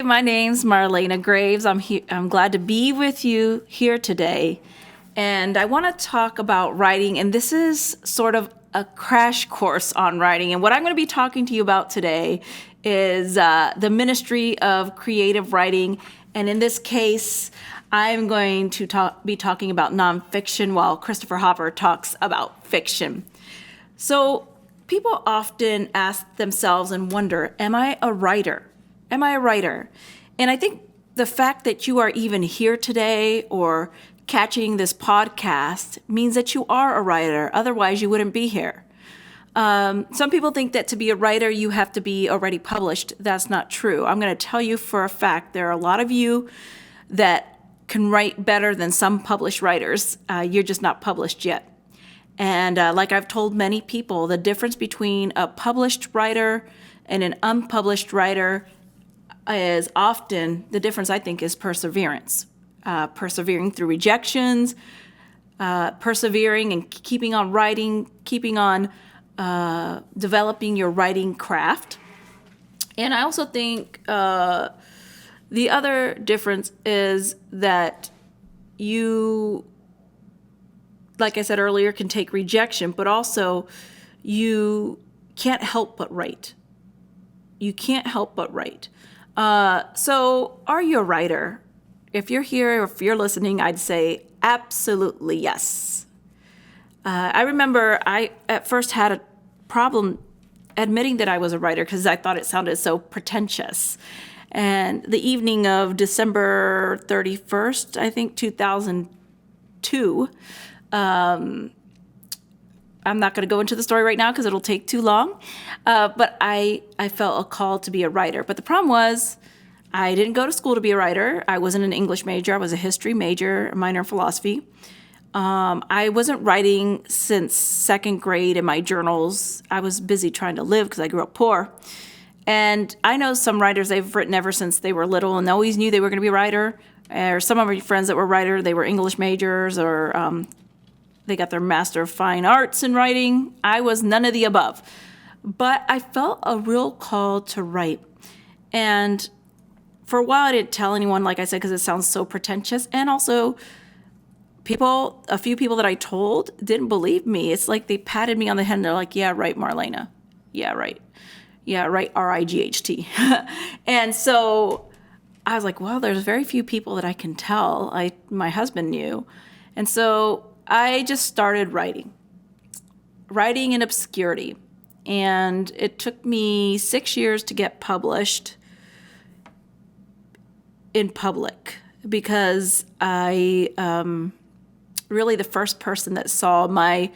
my name's Marlena Graves. I'm glad to be with you here today. And I want to talk about writing, and this is sort of a crash course on writing. And what I'm going to be talking to you about today is the ministry of creative writing. And in this case, I'm going to be talking about nonfiction while Christopher Hopper talks about fiction. So people often ask themselves and wonder, am I a writer? Am I a writer? And I think the fact that you are even here today or catching this podcast means that you are a writer. Otherwise, you wouldn't be here. Some people think that to be a writer, you have to be already published. That's not true. I'm going to tell you for a fact, there are a lot of you that can write better than some published writers. You're just not published yet. And like I've told many people, the difference between a published writer and an unpublished writer is often, the difference I think is perseverance. Persevering through rejections, persevering and keeping on writing, keeping on developing your writing craft. And I also think the other difference is that you, like I said earlier, can take rejection, but also you can't help but write. You can't help but write. So are you a writer? If you're here or if you're listening, I'd say absolutely yes. I remember I at first had a problem admitting that I was a writer because I thought it sounded so pretentious. And the evening of December 31st, I think 2002, I'm not going to go into the story right now because it'll take too long, but I felt a call to be a writer. But the problem was I didn't go to school to be a writer. I wasn't an English major. I was a history major, a minor in philosophy. I wasn't writing since second grade in my journals. I was busy trying to live because I grew up poor. And I know some writers, they've written ever since they were little and always knew they were going to be a writer. Or some of my friends that were writers, they were English majors or they got their Master of Fine Arts in writing. I was none of the above. But I felt a real call to write. And for a while, I didn't tell anyone, like I said, because it sounds so pretentious. And also, a few people that I told didn't believe me. It's like they patted me on the head and they're like, yeah, right, Marlena. Yeah, right. Yeah, right, R-I-G-H-T. And so I was like, well, there's very few people that I can tell. My husband knew. And so I just started writing in obscurity. And it took me 6 years to get published in public because I really the first person that saw my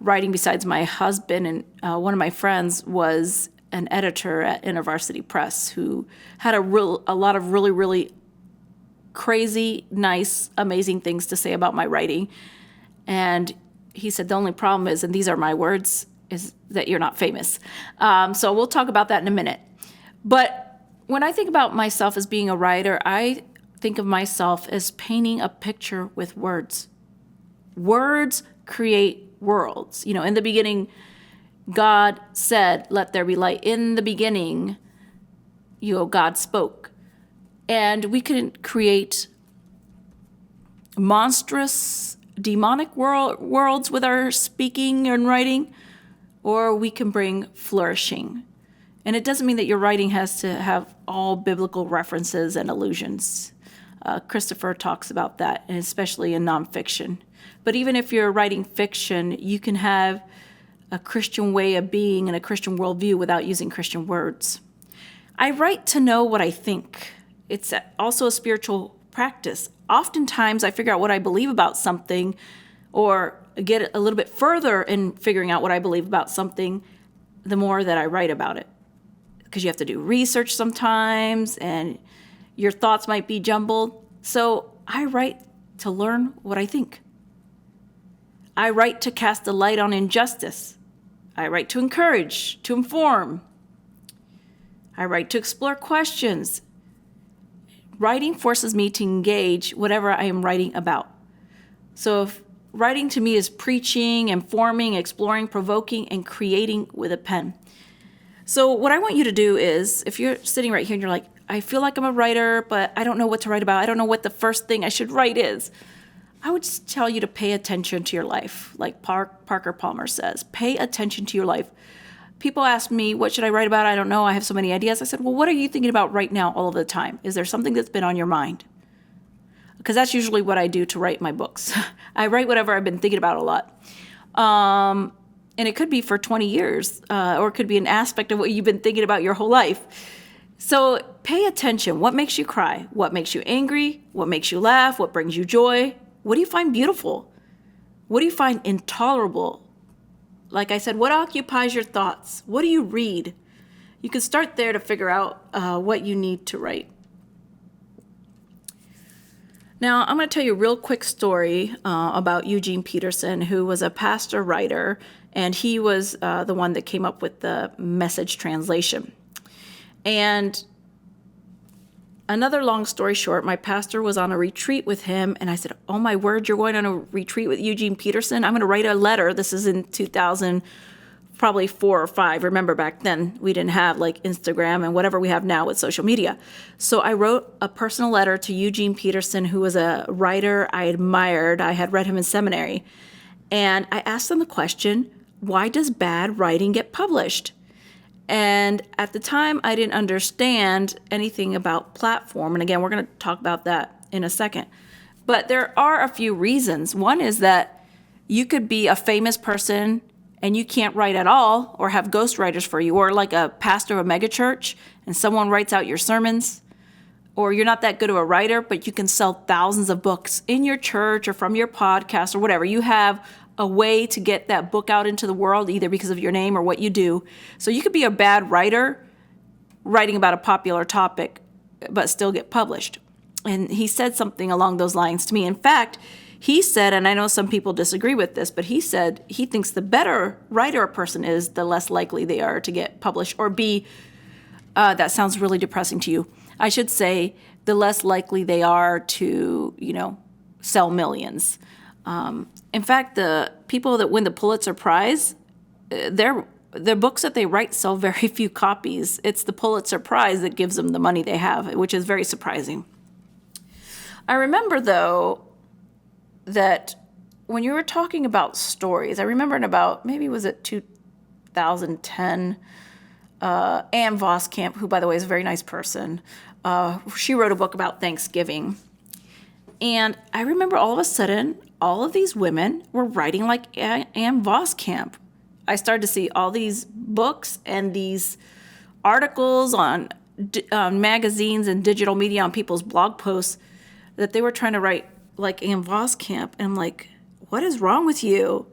writing besides my husband and one of my friends was an editor at InterVarsity Press who had a lot of really, really crazy, nice, amazing things to say about my writing. And he said, the only problem is, and these are my words, is that you're not famous. So we'll talk about that in a minute. But when I think about myself as being a writer, I think of myself as painting a picture with words. Words create worlds. You know, in the beginning, God said, let there be light. In the beginning, God spoke. And we can create monstrous, demonic worlds with our speaking and writing, or we can bring flourishing. And it doesn't mean that your writing has to have all biblical references and allusions. Christopher talks about that, and especially in nonfiction. But even if you're writing fiction, you can have a Christian way of being and a Christian worldview without using Christian words. I write to know what I think. It's also a spiritual practice. Oftentimes, I figure out what I believe about something or get a little bit further in figuring out what I believe about something the more that I write about it. Because you have to do research sometimes and your thoughts might be jumbled. So I write to learn what I think. I write to cast a light on injustice. I write to encourage, to inform. I write to explore questions. Writing forces me to engage whatever I am writing about. So if writing to me is preaching, informing, exploring, provoking, and creating with a pen. So what I want you to do is, if you're sitting right here and you're like, I feel like I'm a writer, but I don't know what to write about. I don't know what the first thing I should write is. I would just tell you to pay attention to your life. Like Parker Palmer says, pay attention to your life. People ask me, what should I write about? I don't know. I have so many ideas. I said, well, what are you thinking about right now all of the time? Is there something that's been on your mind? Because that's usually what I do to write my books. I write whatever I've been thinking about a lot. And it could be for 20 years, or it could be an aspect of what you've been thinking about your whole life. So pay attention. What makes you cry? What makes you angry? What makes you laugh? What brings you joy? What do you find beautiful? What do you find intolerable? Like I said, what occupies your thoughts? What do you read? You can start there to figure out what you need to write. Now, I'm going to tell you a real quick story about Eugene Peterson, who was a pastor writer, and he was the one that came up with the Message translation. And another long story short, my pastor was on a retreat with him, and I said, oh my word, you're going on a retreat with Eugene Peterson? I'm going to write a letter. This is in 2000, probably 4 or 5. Remember back then we didn't have like Instagram and whatever we have now with social media. So I wrote a personal letter to Eugene Peterson, who was a writer I admired. I had read him in seminary. And I asked him the question, why does bad writing get published? And at the time, I didn't understand anything about platform. And again, we're going to talk about that in a second. But there are a few reasons. One is that you could be a famous person and you can't write at all, or have ghostwriters for you, or like a pastor of a megachurch and someone writes out your sermons, or you're not that good of a writer, but you can sell thousands of books in your church or from your podcast or whatever. You have a way to get that book out into the world, either because of your name or what you do. So you could be a bad writer writing about a popular topic, but still get published. And he said something along those lines to me. In fact, he said, and I know some people disagree with this, but he said he thinks the better writer a person is, the less likely they are to get published or be, that sounds really depressing to you. I should say the less likely they are to, sell millions. In fact, the people that win the Pulitzer Prize, their books that they write sell very few copies. It's the Pulitzer Prize that gives them the money they have, which is very surprising. I remember, though, that when you were talking about stories, I remember in about, maybe was it 2010, Ann Voskamp, who, by the way, is a very nice person, she wrote a book about Thanksgiving. And I remember all of a sudden, all of these women were writing like Ann Voskamp. I started to see all these books and these articles on magazines and digital media on people's blog posts that they were trying to write like Ann Voskamp. And I'm like, what is wrong with you?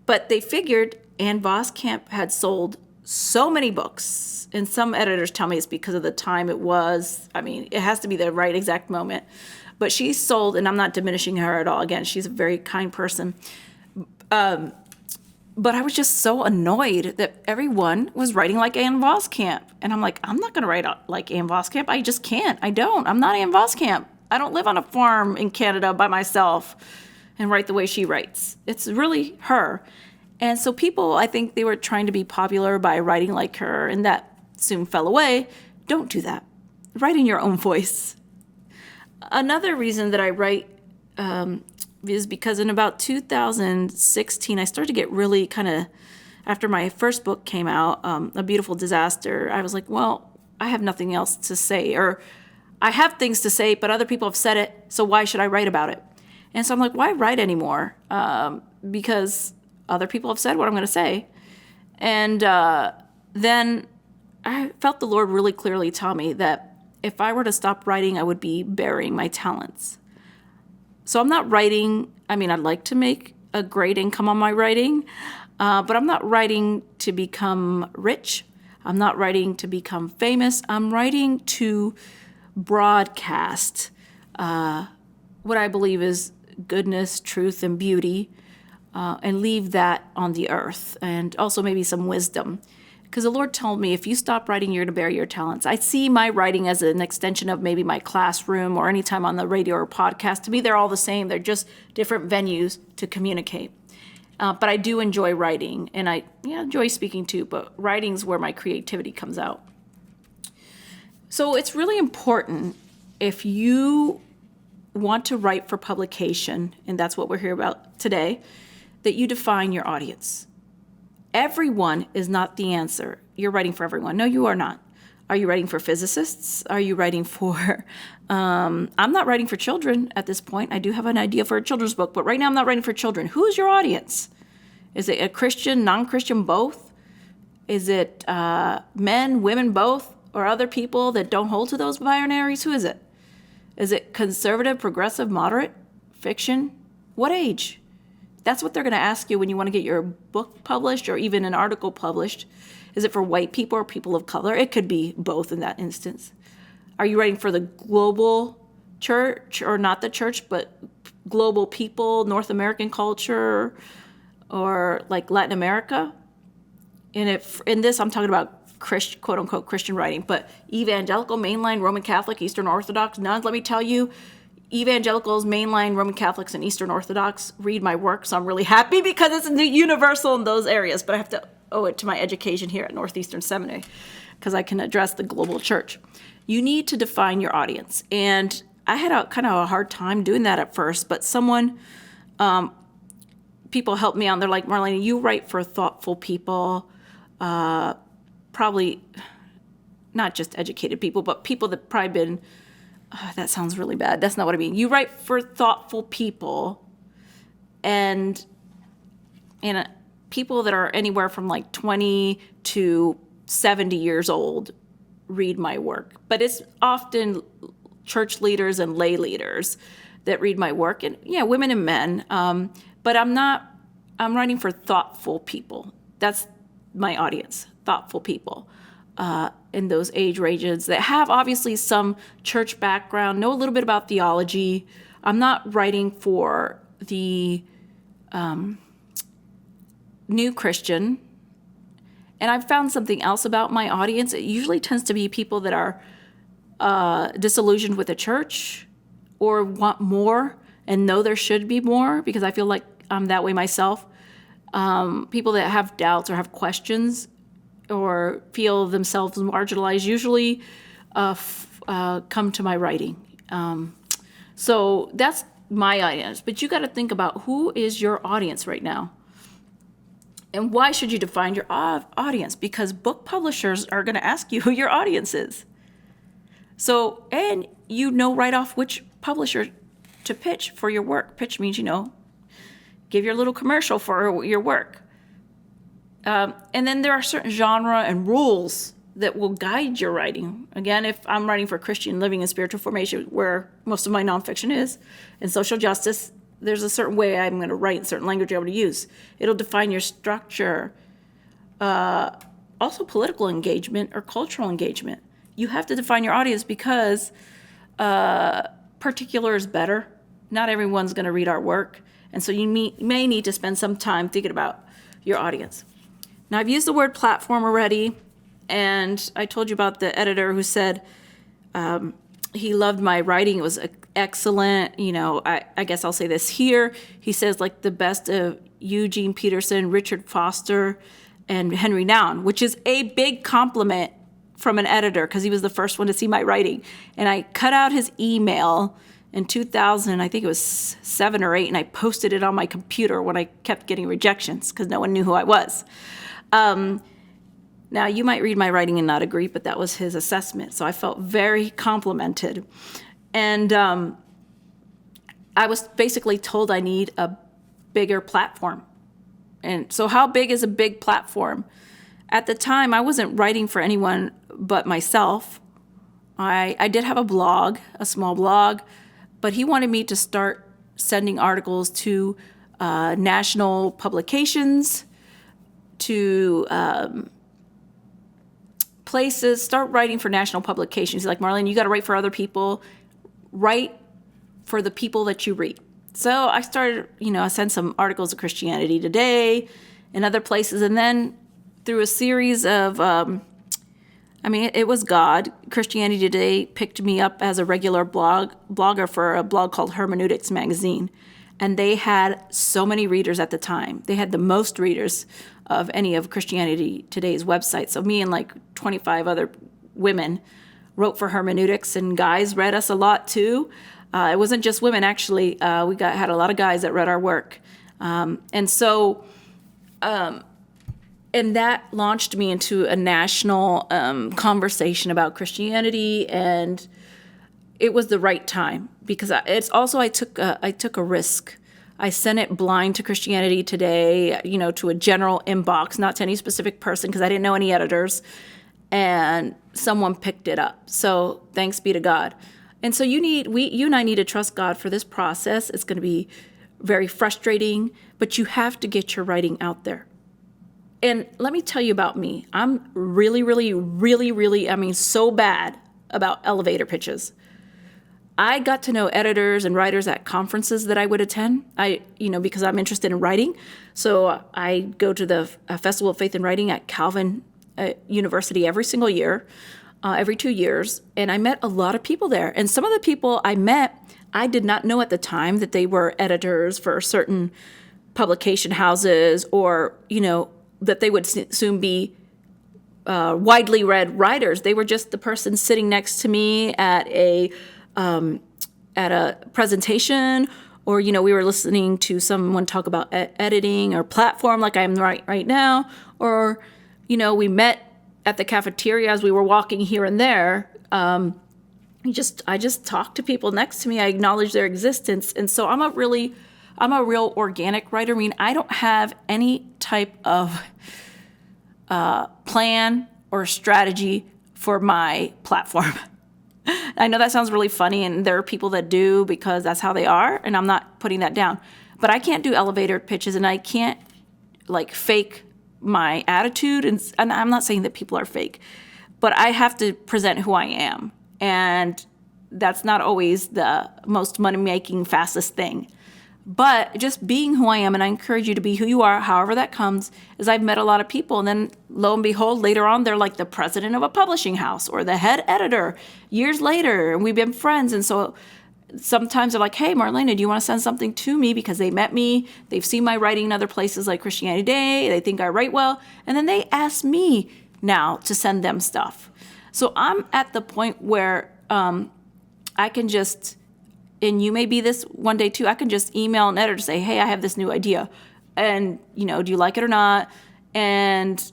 But they figured Ann Voskamp had sold so many books. And some editors tell me it's because of the time it was. I mean, it has to be the right exact moment. But she sold, and I'm not diminishing her at all. Again, she's a very kind person. But I was just so annoyed that everyone was writing like Ann Voskamp. And I'm like, I'm not going to write like Ann Voskamp. I just can't. I don't. I'm not Ann Voskamp. I don't live on a farm in Canada by myself and write the way she writes. It's really her. And so people, I think they were trying to be popular by writing like her, and that soon fell away. Don't do that. Write in your own voice. Another reason that I write is because in about 2016, I started to get really kind of, after my first book came out, A Beautiful Disaster, I was like, well, I have nothing else to say, or I have things to say, but other people have said it, so why should I write about it? And so I'm like, why write anymore? Because other people have said what I'm going to say. And then I felt the Lord really clearly tell me that if I were to stop writing, I would be burying my talents. So I'm not writing, I mean, I'd like to make a great income on my writing, but I'm not writing to become rich. I'm not writing to become famous. I'm writing to broadcast what I believe is goodness, truth, and beauty, and leave that on the earth, and also maybe some wisdom. Because the Lord told me, if you stop writing, you're going to bury your talents. I see my writing as an extension of maybe my classroom or anytime on the radio or podcast. To me, they're all the same. They're just different venues to communicate. But I do enjoy writing, and I enjoy speaking too, but writing's where my creativity comes out. So it's really important, if you want to write for publication, and that's what we're here about today, that you define your audience. Everyone is not the answer. You're writing for everyone. No, you are not. Are you writing for physicists? Are you writing for, I'm not writing for children at this point. I do have an idea for a children's book, but right now I'm not writing for children. Who is your audience? Is it a Christian, non-Christian, both? Is it men, women, both, or other people that don't hold to those binaries? Who is it? Is it conservative, progressive, moderate, fiction? What age? That's what they're going to ask you when you want to get your book published or even an article published. Is it for white people or people of color? It could be both in that instance. Are you writing for the global church, or not the church, but global people, North American culture, or like Latin America? And if in this, I'm talking about quote unquote Christian writing, but evangelical, mainline, Roman Catholic, Eastern Orthodox, nuns, let me tell you, evangelicals, mainline, Roman Catholics, and Eastern Orthodox read my work, so I'm really happy because it's universal in those areas, but I have to owe it to my education here at Northeastern Seminary because I can address the global church. You need to define your audience, and I had a kind of a hard time doing that at first, but people helped me out. They're like, Marlena, you write for thoughtful people, probably not just educated people, but people that probably been, that sounds really bad. That's not what I mean. You write for thoughtful people, and people that are anywhere from like 20 to 70 years old read my work. But it's often church leaders and lay leaders that read my work, and women and men. But I'm writing for thoughtful people. That's my audience, thoughtful people in those age ranges that have obviously some church background, know a little bit about theology. I'm not writing for the new Christian. And I've found something else about my audience. It usually tends to be people that are disillusioned with the church or want more and know there should be more, because I feel like I'm that way myself. People that have doubts or have questions or feel themselves marginalized usually come to my writing. So that's my audience. But you got to think about, who is your audience right now? And why should you define your audience? Because book publishers are going to ask you who your audience is. So, and right off which publisher to pitch for your work. Pitch means, give your little commercial for your work. And then there are certain genre and rules that will guide your writing. Again, if I'm writing for Christian living and spiritual formation, where most of my nonfiction is, and social justice, there's a certain way I'm going to write, a certain language I'm going to use. It'll define your structure. Also political engagement or cultural engagement. You have to define your audience, because particular is better. Not everyone's going to read our work. And so you may need to spend some time thinking about your audience. Now, I've used the word platform already, and I told you about the editor who said he loved my writing. It was excellent. I guess I'll say this here. He says, like, the best of Eugene Peterson, Richard Foster, and Henry Nouwen, which is a big compliment from an editor, because he was the first one to see my writing. And I cut out his email in 2000, I think it was 7 or 8, and I posted it on my computer when I kept getting rejections because no one knew who I was. Now, you might read my writing and not agree, but that was his assessment. So I felt very complimented. And I was basically told I need a bigger platform. And so how big is a big platform? At the time, I wasn't writing for anyone but myself. I did have a blog, a small blog, but he wanted me to start sending articles to national publications, to places, start writing for national publications. He's like, Marlene, you got to write for other people. Write for the people that you read. So I started, I sent some articles to Christianity Today and other places. And then through a series of, it was God. Christianity Today picked me up as a regular blogger for a blog called Hermeneutics Magazine. And they had so many readers at the time. They had the most readers of any of Christianity Today's websites. So me and like 25 other women wrote for hermeneutics, and guys read us a lot too. It wasn't just women, actually. We had a lot of guys that read our work. And that launched me into a national conversation about Christianity, and it was the right time because I took a risk. I sent it blind to Christianity Today, to a general inbox, not to any specific person because I didn't know any editors, and someone picked it up. So thanks be to God. And so you and I need to trust God for this process. It's going to be very frustrating, but you have to get your writing out there. And let me tell you about me. I'm really, really, really, really, so bad about elevator pitches. I got to know editors and writers at conferences that I would attend. Because I'm interested in writing. So I go to the Festival of Faith and Writing at Calvin University every single year, every 2 years. And I met a lot of people there. And some of the people I met, I did not know at the time that they were editors for certain publication houses or, that they would soon be widely read writers. They were just the person sitting next to me at a presentation, or we were listening to someone talk about editing or platform like I am right now, or we met at the cafeteria as we were walking here and there. I just talked to people next to me. I acknowledge their existence, and so I'm a real organic writer. I don't have any type of plan or strategy for my platform. I know that sounds really funny, and there are people that do because that's how they are, and I'm not putting that down. But I can't do elevator pitches, and I can't fake my attitude. And I'm not saying that people are fake, but I have to present who I am, and that's not always the most money-making, fastest thing. But just being who I am, and I encourage you to be who you are, however that comes, is I've met a lot of people, and then lo and behold, later on, they're like the president of a publishing house or the head editor years later, and we've been friends. And so sometimes they're like, hey, Marlena, do you want to send something to me? Because they met me, they've seen my writing in other places like Christianity Today, they think I write well, and then they ask me now to send them stuff. So I'm at the point where I can just... and you may be this one day too, I can just email an editor to say, hey, I have this new idea. And, do you like it or not? And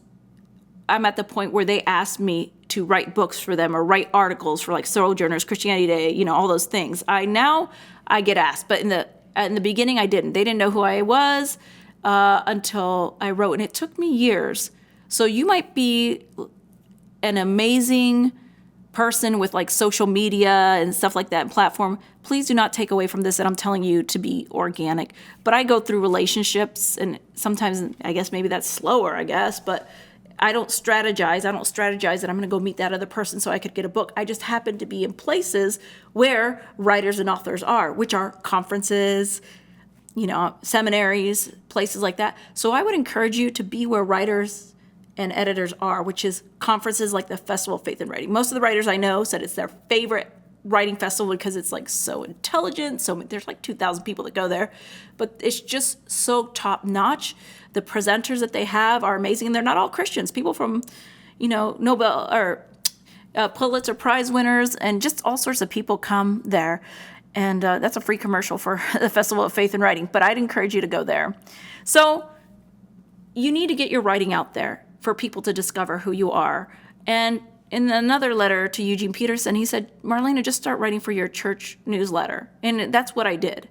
I'm at the point where they ask me to write books for them or write articles for Sojourners, Christianity Today, all those things. I get asked, but in the beginning I didn't. They didn't know who I was until I wrote, and it took me years. So you might be an amazing person with social media and stuff like that and platform. Please do not take away from this that I'm telling you to be organic. But I go through relationships, and sometimes I guess maybe that's slower, but I don't strategize. I don't strategize that I'm going to go meet that other person so I could get a book. I just happen to be in places where writers and authors are, which are conferences, seminaries, places like that. So I would encourage you to be where writers and editors are, which is conferences like the Festival of Faith and Writing. Most of the writers I know said it's their favorite writing festival because it's so intelligent. So there's 2,000 people that go there, but it's just so top notch. The presenters that they have are amazing, and they're not all Christians. People from, Nobel or Pulitzer Prize winners, and just all sorts of people come there. And that's a free commercial for the Festival of Faith and Writing, but I'd encourage you to go there. So you need to get your writing out there for people to discover who you are. And in another letter to Eugene Peterson, he said, Marlena, just start writing for your church newsletter. And that's what I did.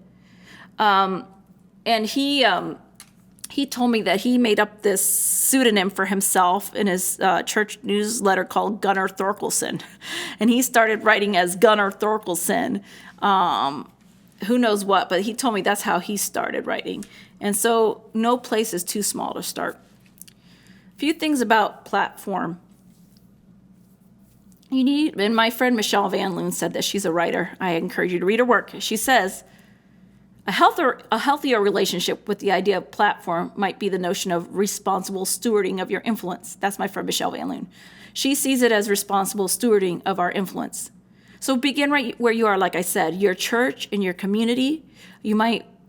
And he told me that he made up this pseudonym for himself in his church newsletter called Gunnar Thorkelson. And he started writing as Gunnar Thorkelson. Who knows what, but he told me that's how he started writing. And so no place is too small to start. A few things about platform. And my friend Michelle Van Loon said that she's a writer. I encourage you to read her work. She says, a healthier relationship with the idea of platform might be the notion of responsible stewarding of your influence. That's my friend Michelle Van Loon. She sees it as responsible stewarding of our influence. So begin right where you are, like I said, your church and your community.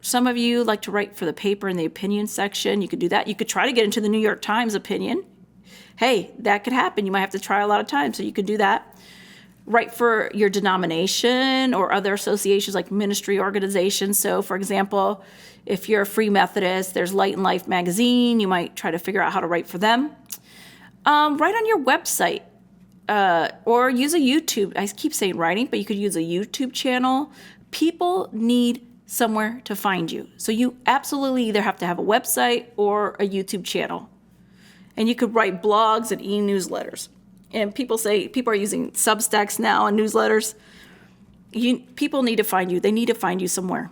Some of you like to write for the paper in the opinion section. You could do that. You could try to get into the New York Times opinion. Hey, that could happen. You might have to try a lot of times, so you could do that. write for your denomination or other associations like ministry organizations. So, for example, if you're a Free Methodist, there's Light and Life magazine. You might try to figure out how to write for them. Write on your website or use a YouTube. I keep saying writing, but you could use a YouTube channel. People need somewhere to find you. So you absolutely either have to have a website or a YouTube channel. And you could write blogs and e-newsletters. And people say people are using Substacks now and newsletters. People need to find you. They need to find you somewhere.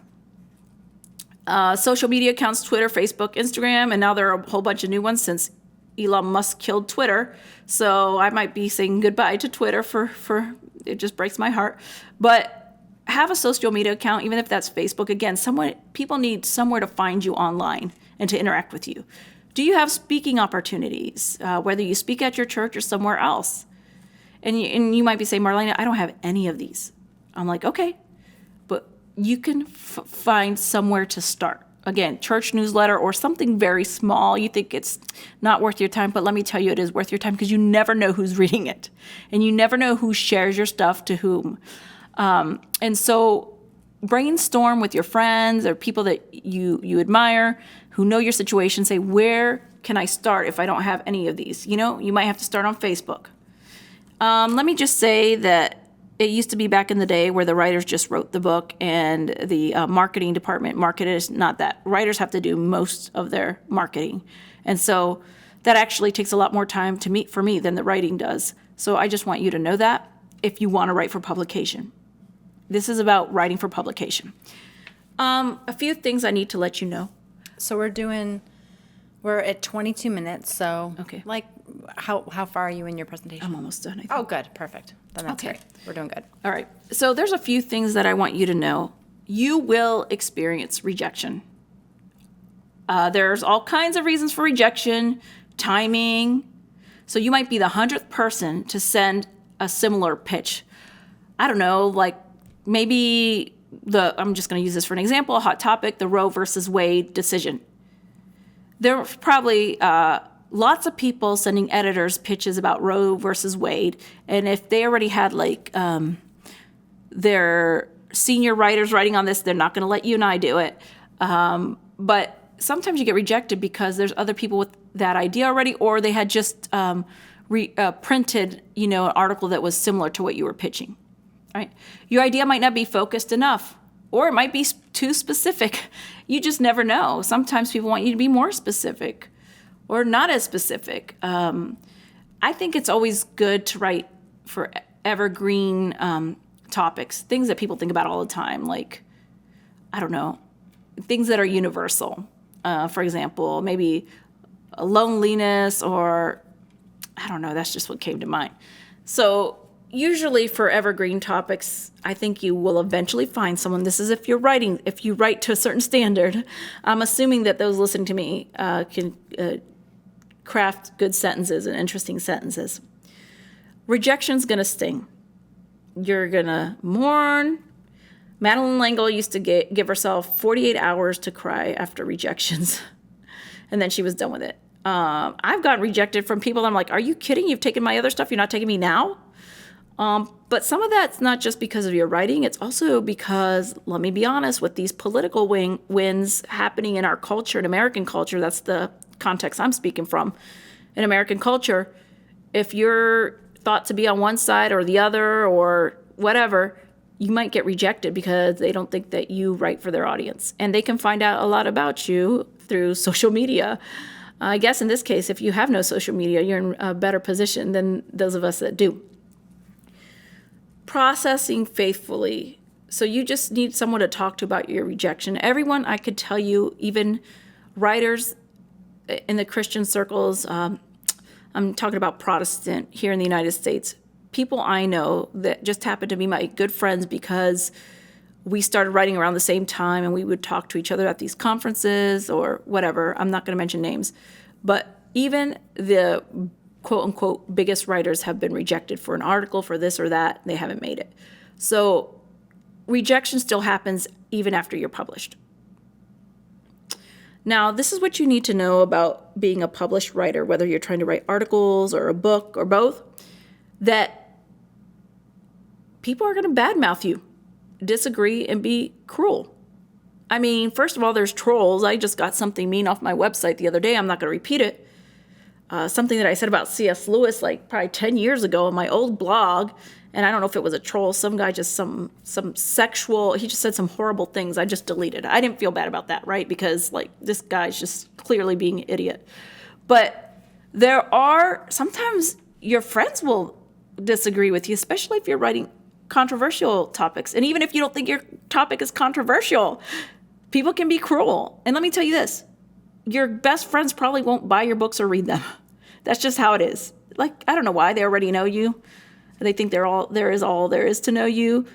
Social media accounts, Twitter, Facebook, Instagram, and now there are a whole bunch of new ones since Elon Musk killed Twitter. So I might be saying goodbye to Twitter for it just breaks my heart. But have a social media account, even if that's Facebook. Again, people need somewhere to find you online and to interact with you. Do you have speaking opportunities, whether you speak at your church or somewhere else? And you might be saying, Marlena, I don't have any of these. I'm like, okay, but you can find somewhere to start. Again, church newsletter or something very small. You think it's not worth your time, but let me tell you, it is worth your time because you never know who's reading it. And you never know who shares your stuff to whom. And so brainstorm with your friends or people that you admire who know your situation. Say, where can I start if I don't have any of these? You might have to start on Facebook. Let me just say that it used to be back in the day where the writers just wrote the book and the marketing department marketed it. Not that. Writers have to do most of their marketing. And so that actually takes a lot more time for me than the writing does. So I just want you to know that if you want to write for publication. This is about writing for publication. A few things I need to let you know. So we're at 22 minutes. So Okay. like how far are you in your presentation? I'm almost done, I think. Oh, good. Perfect. Then that's Okay. great. We're doing good. All right. So there's a few things that I want you to know. You will experience rejection. There's all kinds of reasons for rejection, timing. So you might be the 100th person to send a similar pitch. I don't know, like maybe I'm just going to use this for an example, a hot topic, the Roe versus Wade decision. There were probably lots of people sending editors pitches about Roe versus Wade. And if they already had their senior writers writing on this, they're not going to let you and I do it. But sometimes you get rejected because there's other people with that idea already, or they had just printed, an article that was similar to what you were pitching. Right? Your idea might not be focused enough, or it might be too specific. You just never know. Sometimes people want you to be more specific or not as specific. I think it's always good to write for evergreen topics, things that people think about all the time, like, I don't know, things that are universal. For example, maybe loneliness or, I don't know, that's just what came to mind. So usually for evergreen topics, I think you will eventually find someone. This is if you write to a certain standard. I'm assuming that those listening to me can craft good sentences and interesting sentences. Rejection's going to sting. You're going to mourn. Madeleine L'Engle used to give herself 48 hours to cry after rejections, and then she was done with it. I've gotten rejected from people that I'm like, are you kidding? You've taken my other stuff. You're not taking me now? But some of that's not just because of your writing. It's also because, let me be honest, with these political wins happening in our culture, in American culture, that's the context I'm speaking from. In American culture, if you're thought to be on one side or the other or whatever, you might get rejected because they don't think that you write for their audience. And they can find out a lot about you through social media. I guess in this case, if you have no social media, you're in a better position than those of us that do. Processing faithfully. So you just need someone to talk to about your rejection. Everyone, I could tell you, even writers in the Christian circles, I'm talking about Protestant here in the United States, people I know that just happen to be my good friends because we started writing around the same time and we would talk to each other at these conferences or whatever. I'm not going to mention names. But even the quote-unquote biggest writers have been rejected for an article, for this or that. They haven't made it. So rejection still happens even after you're published. Now, this is what you need to know about being a published writer, whether you're trying to write articles or a book or both, that people are going to badmouth you, disagree, and be cruel. I mean, first of all, there's trolls. I just got something mean off my website the other day. I'm not going to repeat it. Something that I said about C.S. Lewis like probably 10 years ago in my old blog. And I don't know if it was a troll. Some guy just some sexual, he just said some horrible things. I just deleted it. I didn't feel bad about that, right? Because like this guy's just clearly being an idiot. But there are, sometimes your friends will disagree with you, especially if you're writing controversial topics. And even if you don't think your topic is controversial, people can be cruel. And let me tell you this, your best friends probably won't buy your books or read them. That's just how it is. Like, I don't know why. They already know you. They think all there is to know you.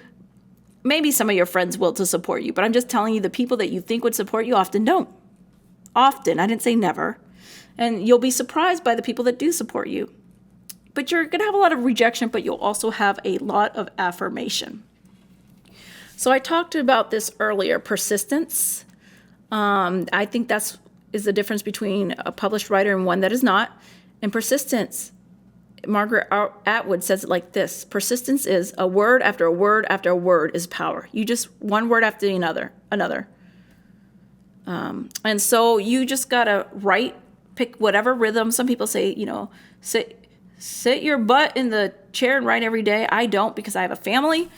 Maybe some of your friends will to support you, but I'm just telling you, the people that you think would support you often don't. Often. I didn't say never. And you'll be surprised by the people that do support you. But you're going to have a lot of rejection, but you'll also have a lot of affirmation. So I talked about this earlier, persistence. I think is the difference between a published writer and one that is not. And persistence, Margaret Atwood says it like this: persistence is a word after a word after a word is power. You just one word after another. And so you just gotta write, pick whatever rhythm. Some people say, sit your butt in the chair and write every day. I don't, because I have a family.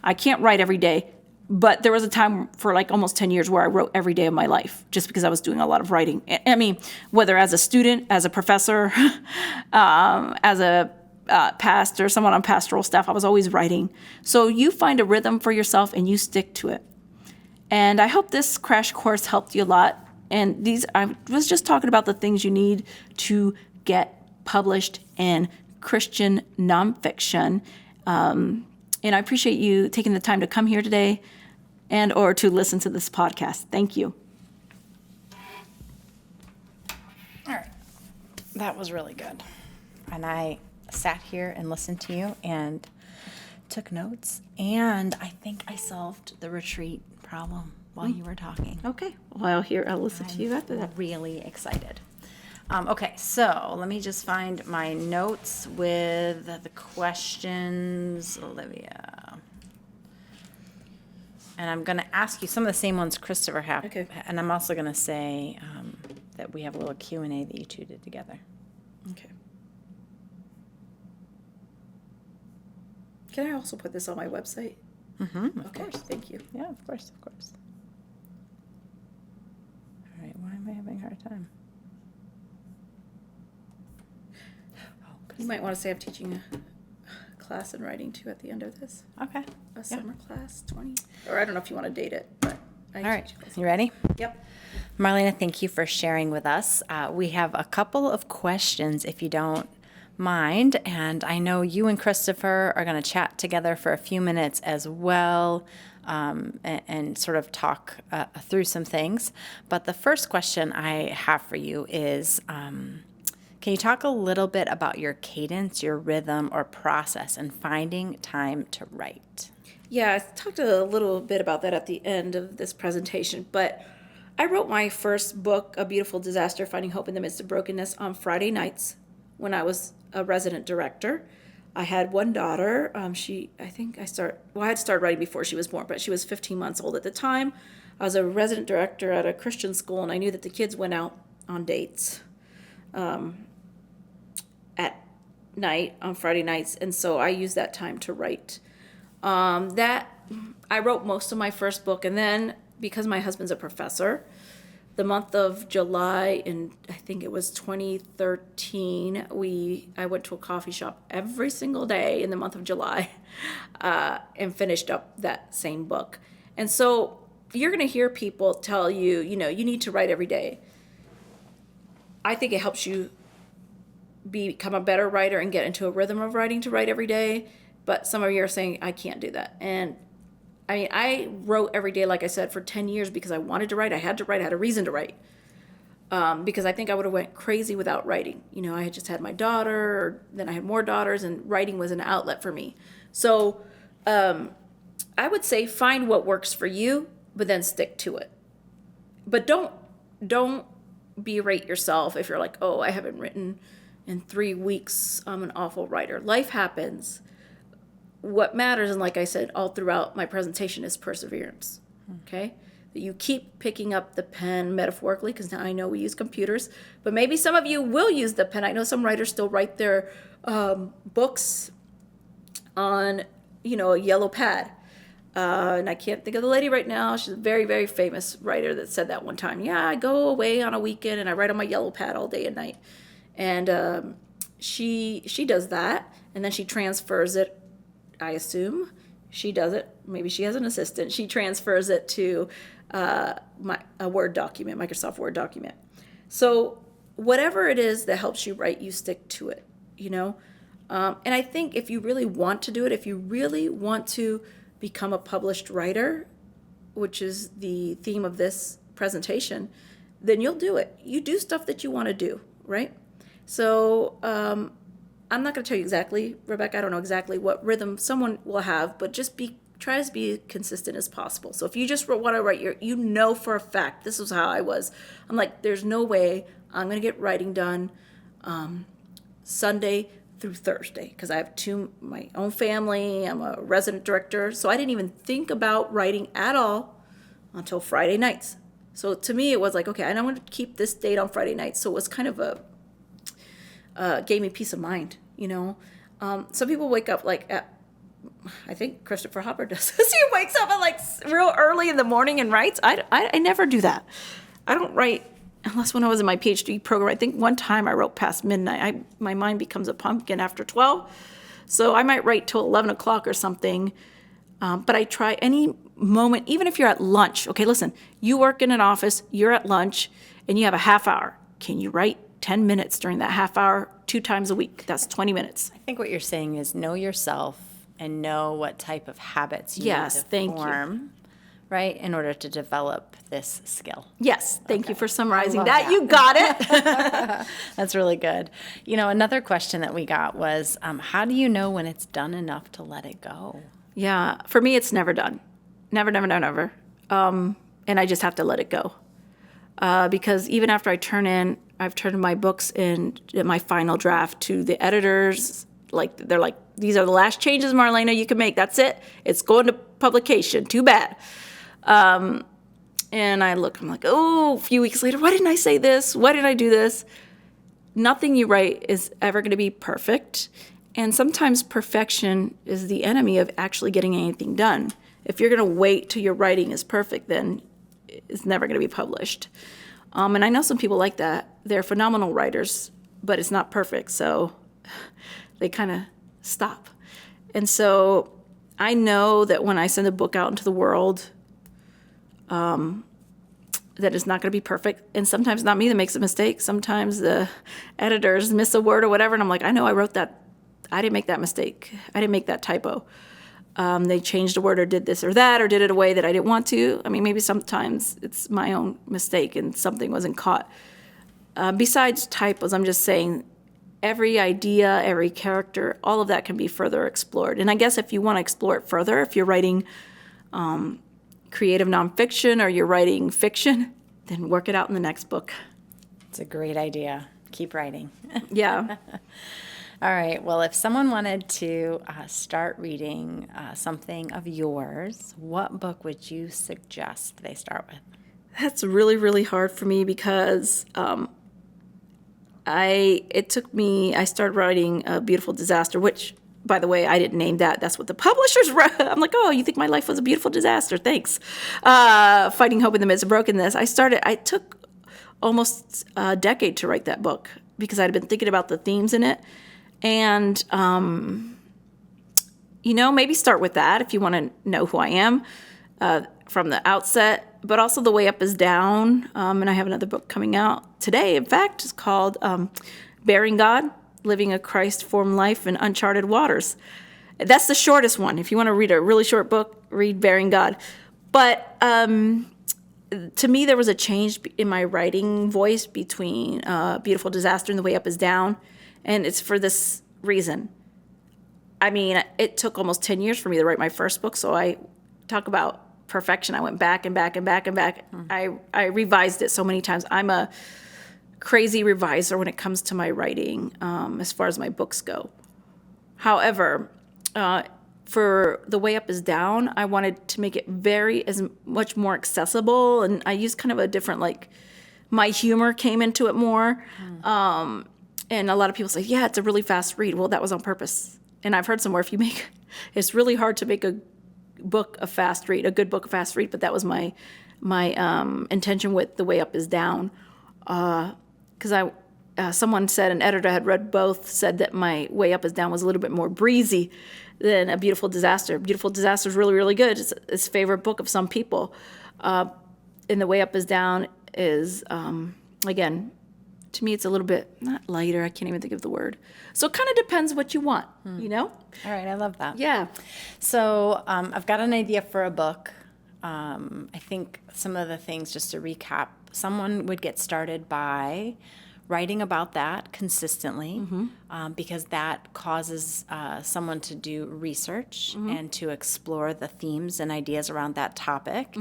I can't write every day. But there was a time for like almost 10 years where I wrote every day of my life just because I was doing a lot of writing. I mean, whether as a student, as a professor, as a pastor, someone on pastoral staff, I was always writing. So you find a rhythm for yourself and you stick to it. And I hope this crash course helped you a lot. And I was just talking about the things you need to get published in Christian nonfiction. And I appreciate you taking the time to come here today and or to listen to this podcast. Thank you. All right. That was really good. And I sat here and listened to you and took notes. And I think I solved the retreat problem while you were talking. Okay. Well, I'll listen to you after that. Really excited. Okay, so let me just find my notes with the questions, Olivia. And I'm going to ask you some of the same ones Christopher had. Okay. And I'm also going to say that we have a little Q&A that you two did together. Okay. Can I also put this on my website? Mm-hmm, Okay, thank you. Yeah, of course, of course. All right, why am I having a hard time? You might want to say I'm teaching a class in writing too at the end of this. Okay. A summer class, 20. Or I don't know if you want to date it, but I All right, teach classes. you ready? Yep. Marlena, thank you for sharing with us. We have a couple of questions, if you don't mind, and I know you and Christopher are going to chat together for a few minutes as well, and sort of talk through some things. But the first question I have for you is, can you talk a little bit about your cadence, your rhythm, or process in finding time to write? Yeah, I talked a little bit about that at the end of this presentation, but I wrote my first book, A Beautiful Disaster, Finding Hope in the Midst of Brokenness, on Friday nights when I was a resident director. I had one daughter. I had started writing before she was born, but she was 15 months old at the time. I was a resident director at a Christian school, and I knew that the kids went out on dates at night on Friday nights, and so I used that time to write. I wrote most of my first book, and then because my husband's a professor, the month of July in, I think it was 2013, I went to a coffee shop every single day in the month of July and finished up that same book. And so you're going to hear people tell you, you need to write every day. I think it helps you become a better writer and get into a rhythm of writing to write every day. But some of you are saying, I can't do that. And I mean, I wrote every day, like I said, for 10 years because I wanted to write. I had to write. I had a reason to write. Because I think I would have went crazy without writing. I had just had my daughter, then I had more daughters, and writing was an outlet for me. So I would say find what works for you, but then stick to it. But don't berate yourself if you're like, oh, I haven't written in 3 weeks. I'm an awful writer. Life happens. what matters, and like I said all throughout my presentation, is perseverance. Okay? That you keep picking up the pen metaphorically, because now I know we use computers, but maybe some of you will use the pen. I know some writers still write their books on, a yellow pad. And I can't think of the lady right now. She's a very, very famous writer that said that one time. Yeah, I go away on a weekend and I write on my yellow pad all day and night. And she does that, and then she transfers it, I assume. She does it. Maybe she has an assistant. She transfers it to a Word document, Microsoft Word document. So whatever it is that helps you write, you stick to it, And I think if you really want to do it, if you really want to become a published writer, which is the theme of this presentation, then you'll do it. You do stuff that you want to do, right? So I'm not going to tell you exactly, Rebecca, I don't know exactly what rhythm someone will have, but just try to be consistent as possible. So if you just want to write for a fact, this is how I was. I'm like, there's no way I'm going to get writing done Sunday through Thursday, because I have my own family. I'm a resident director, so I didn't even think about writing at all until Friday nights. So to me, it was like, okay, and I'm going to keep this date on Friday nights. So it was kind of gave me peace of mind, Some people wake up I think Christopher Hopper does this. He wakes up at real early in the morning and writes. I never do that. I don't write unless when I was in my PhD program. I think one time I wrote past midnight. My mind becomes a pumpkin after 12. So I might write till 11 o'clock or something. But I try any moment, even if you're at lunch. Okay, listen, you work in an office, you're at lunch, and you have a half hour. Can you write 10 minutes during that half hour 2 times a week? That's 20 minutes. I think what you're saying is know yourself and know what type of habits you need to form, right, in order to develop this skill. Yes, thank you for summarizing that. You got it. That's really good. Another question that we got was, how do you know when it's done enough to let it go? Yeah, for me, it's never done. Never, never, never, never. And I just have to let it go. Because even after I've turned my books in my final draft to the editors. They're like, these are the last changes, Marlena, you can make. That's it. It's going to publication. Too bad. And I'm like, a few weeks later, why didn't I say this? Why did I do this? Nothing you write is ever going to be perfect. And sometimes perfection is the enemy of actually getting anything done. If you're going to wait till your writing is perfect, then it's never going to be published. And I know some people like that. They're phenomenal writers, but it's not perfect, so they kind of stop. And so I know that when I send a book out into the world, that it's not going to be perfect. And sometimes not me that makes a mistake. Sometimes the editors miss a word or whatever, and I'm like, I know I wrote that. I didn't make that mistake. I didn't make that typo. They changed a word or did this or that or did it a way that I didn't want to. I mean, maybe sometimes it's my own mistake and something wasn't caught. Besides typos, I'm just saying every idea, every character, all of that can be further explored. And I guess if you want to explore it further, if you're writing creative nonfiction or you're writing fiction, then work it out in the next book. It's a great idea. Keep writing. Yeah. All right. Well, if someone wanted to start reading something of yours, what book would you suggest they start with? That's really, really hard for me because I started writing A Beautiful Disaster, which, by the way, I didn't name that. That's what the publishers wrote. I'm like, oh, you think my life was a beautiful disaster? Thanks. Finding Hope in the Midst of Brokenness. I took almost a decade to write that book because I'd been thinking about the themes in it. And, maybe start with that if you want to know who I am from the outset, but also The Way Up is Down. And I have another book coming out today. In fact, it's called Bearing God, Living a Christ-Formed Life in Uncharted Waters. That's the shortest one. If you want to read a really short book, read Bearing God. But to me, there was a change in my writing voice between Beautiful Disaster and The Way Up is Down. And it's for this reason. I mean, it took almost 10 years for me to write my first book, so I talk about perfection. I went back and back and back and back. I revised it so many times. I'm a crazy reviser when it comes to my writing as far as my books go. However, for The Way Up is Down, I wanted to make it as much more accessible, and I used kind of a different, like, my humor came into it more. And a lot of people say, yeah, it's a really fast read. Well, that was on purpose. And I've heard somewhere, it's really hard to make a book a fast read, a good book a fast read, but that was my intention with The Way Up is Down. Because someone said, an editor had read both, said that my Way Up is Down was a little bit more breezy than A Beautiful Disaster. Beautiful Disaster is really, really good. It's a favorite book of some people. And The Way Up is Down is, again, to me, it's a little bit, not lighter, I can't even think of the word. So it kind of depends what you want, you know? All right, I love that. Yeah. So I've got an idea for a book. I think some of the things, just to recap, someone would get started by writing about that consistently, because that causes someone to do research and to explore the themes and ideas around that topic,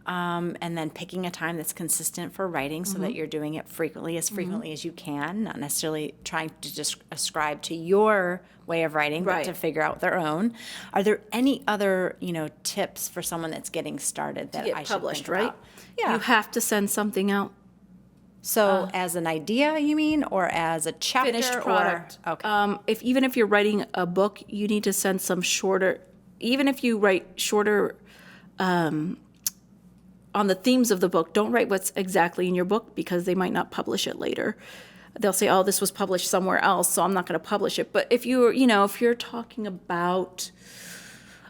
and then picking a time that's consistent for writing so that you're doing it frequently as you can, not necessarily trying to just ascribe to your way of writing, but to figure out their own. Are there any other, tips for someone that's getting started that I should think about? Yeah. You have to send something out. So as an idea, you mean, or as a chapter? Finished product. Or, okay. Even if you're writing a book, you need to send some shorter, even if you write shorter on the themes of the book, don't write what's exactly in your book, because they might not publish it later. They'll say, oh, this was published somewhere else, so I'm not going to publish it. But if you're talking about,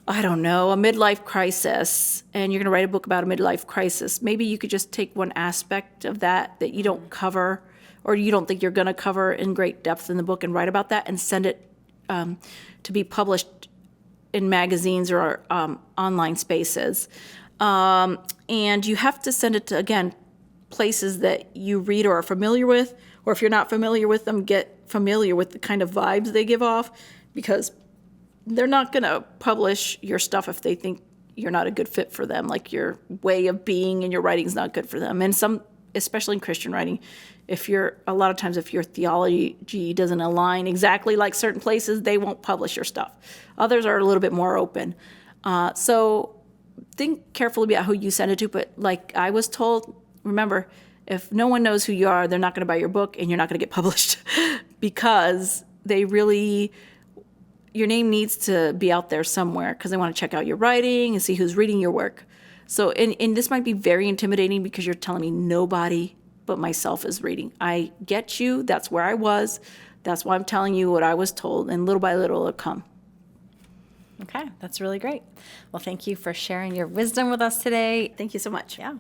I don't know, a midlife crisis, and you're going to write a book about a midlife crisis, maybe you could just take one aspect of that you don't cover, or you don't think you're going to cover in great depth in the book, and write about that and send it to be published in magazines or online spaces. And you have to send it to, again, places that you read or are familiar with, or if you're not familiar with them, get familiar with the kind of vibes they give off, because they're not going to publish your stuff if they think you're not a good fit for them, like your way of being and your writing's not good for them. And some, especially in Christian writing, a lot of times if your theology doesn't align exactly like certain places, they won't publish your stuff. Others are a little bit more open. So think carefully about who you send it to, but like I was told, remember, if no one knows who you are, they're not going to buy your book and you're not going to get published because your name needs to be out there somewhere, because they want to check out your writing and see who's reading your work. So, and this might be very intimidating because you're telling me nobody but myself is reading. I get you. That's where I was. That's why I'm telling you what I was told, and little by little it'll come. Okay, that's really great. Well, thank you for sharing your wisdom with us today. Thank you so much. Yeah.